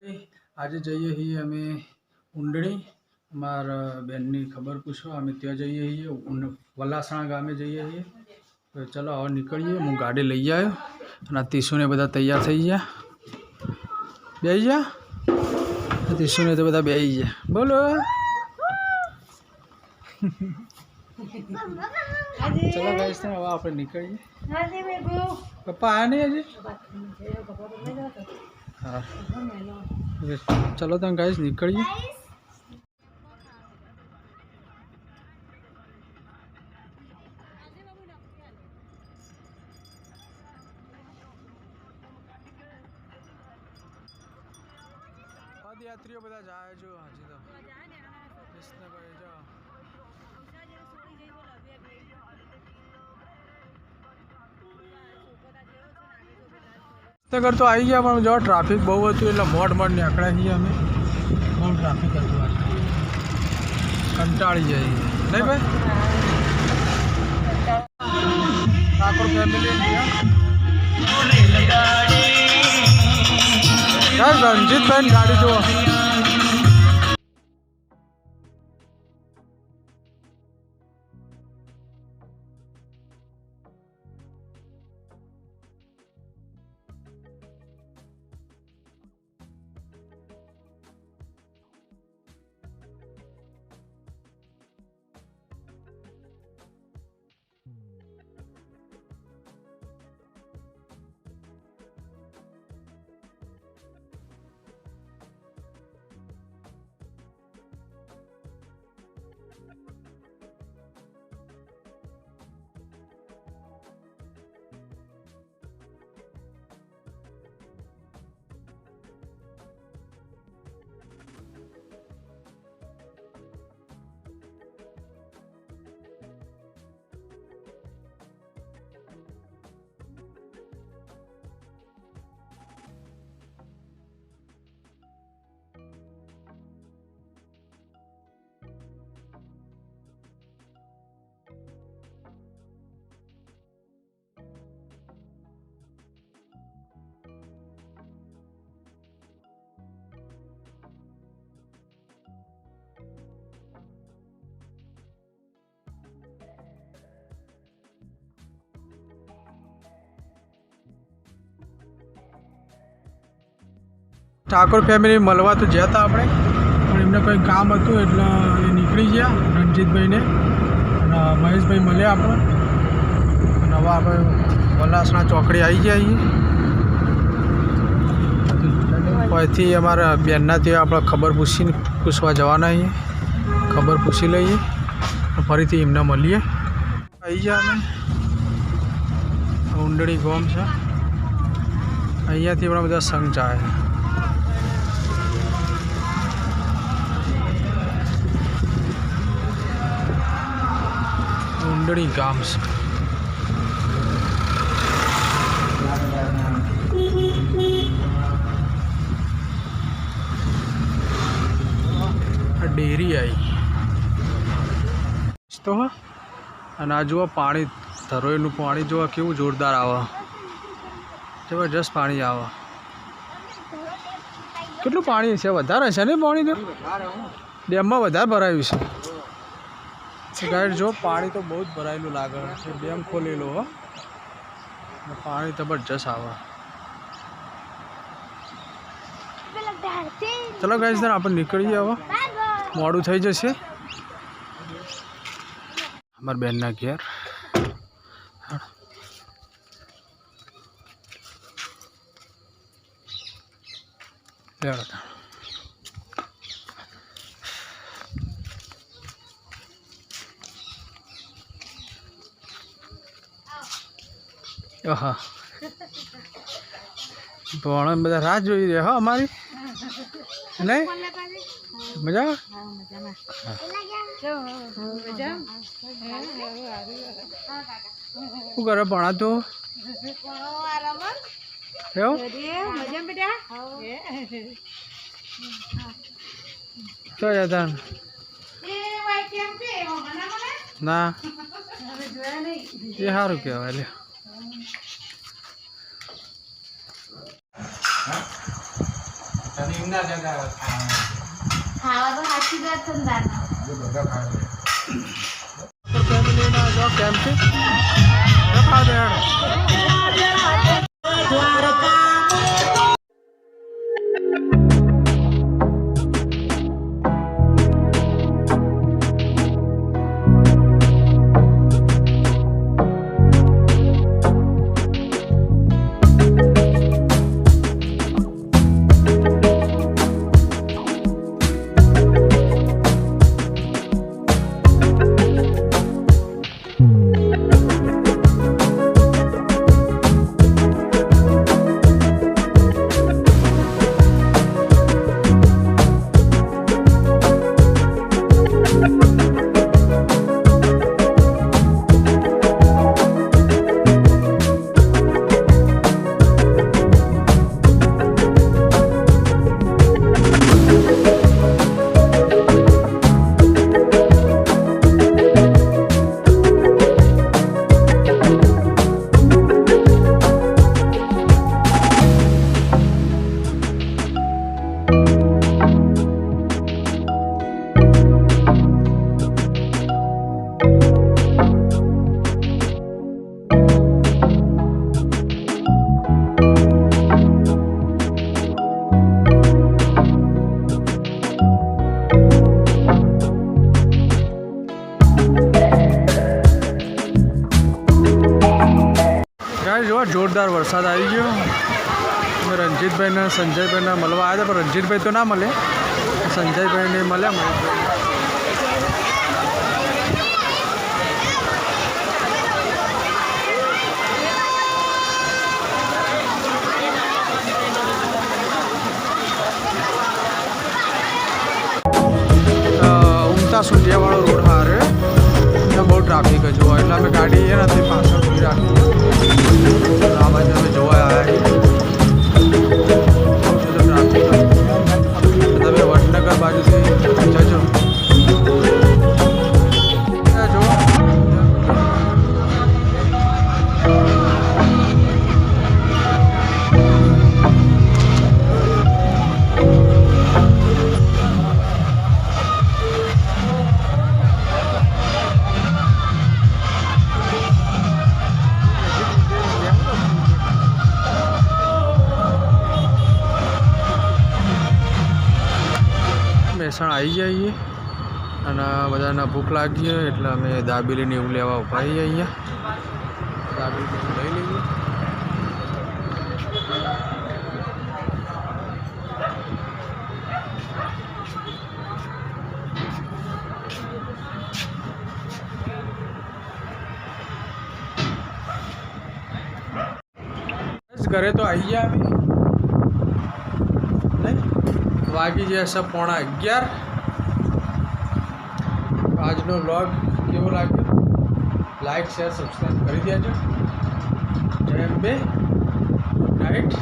આજે જઈએ છીએ અમે ઊંડણી અમારા બેનની ખબર પૂછવા અમે ત્યાં જઈએ છીએ વલાસણા ગામે જઈએ છીએ તો ચલો હવે નીકળીએ હું ગાડી લઈ આવ્યો અને આ તીસુને બધા તૈયાર થઈ ગયા બેસી ગયા તીસુને તો બધા બેસી ગયા બોલો ચલો ગાઈસ હવે આપણે નીકળીએ પપ્પા આયા નહીં હજી हाँ चलो तो गाइस निकलिए पदयात्रीओ बधा जाए जो हजी तो कृष्णभाई जो नगर तो आई गया पर जो ट्राफिक बहुत હતું એટલે મોડ નીકળ્યા છીએ અમે બહુ ટ્રાફિક હતું કંટાળી જાય નહીં ભાઈ ઠાકોર ફેમિલી રણજીતભાઈ ગાડી જો ઠાકોર ફેમિલી મળવા તો ગયા હતા આપણે પણ એમને કંઈ કામ હતું એટલે એ નીકળી ગયા રણજીતભાઈને અને મહેશભાઈ મળ્યા આપણે અને હવે આપણે વલાસણા ચોકડી આવી ગયા છીએ અહીંથી અમારા બેનના ત્યાં આપણે ખબર પૂછવા જવાના છીએ ખબર પૂછી લઈએ ફરીથી એમને મળીએ આવી ગયા અમે ઊંડણી ગામ છે અહીંયાથી આપણા બધા સંઘ જાય ઊંડણી ગામ છે ડેરી આવી તો અને આ જુઓ પાણી ધરોઈનું પાણી જુઓ કેવું જોરદાર આવે જબરજસ્ત પાણી આવે કેટલું પાણી છે વધારે છે ને પાણી તો ડેમમાં વધારે ભરાયું છે ગાઈડ જો પાણી તો બહુ જ ભરાયેલું લાગે છે ડેમ ખોલેલો હો પાણી જબરજસ્ત આવે ચલો ગાઈસ આપણે નીકળીએ હવે મોડું થઈ જશે અમારા બેનના ઘેર હા ભણ બધા રાહ જોઈ રહ્યા હો અમારી નહીં મજા શું કરે ભણાતું એવું તો જતા ના એ સારું કહેવાય લે ખાવા તો સાચી વાત છે ને દાદા. फैमिली ना जो कैंपिंग रखा दे જો જોરદાર વરસાદ આવી ગયો. અમે રણજીતભાઈને સંજયભાઈને મળવા આવ્યા હતા, પણ રણજીતભાઈ તો ના મળે, સંજયભાઈને મળ્યા. ઉમતા સુંઢિયાવાળો રોડ હારે ત્યાં બહુ ટ્રાફિક જ હોય, એટલે અમે ગાડી છે ને તે પાછળ ઉભી રાખી. આ બાજુ અમે જોવા આવ્યા ટ્રાફિક. તમે વડનગર બાજુથી જજો. મહેસાણા આવી જઈએ અને બધાને ભૂખ લાગી હોય એટલે અમે દાબેલીને એવું લેવા ઉભા રહીએ. અહીંયા દાબેલી લઈ લઈએ. ઘરે તો આવી ગયા અમે. વાગી જશે 11:15. આજનો વ્લોગ કેવો લાગ્યો? લાઈક શેર સબસ્ક્રાઈબ કરી દેજો. જય અંબે. Good night.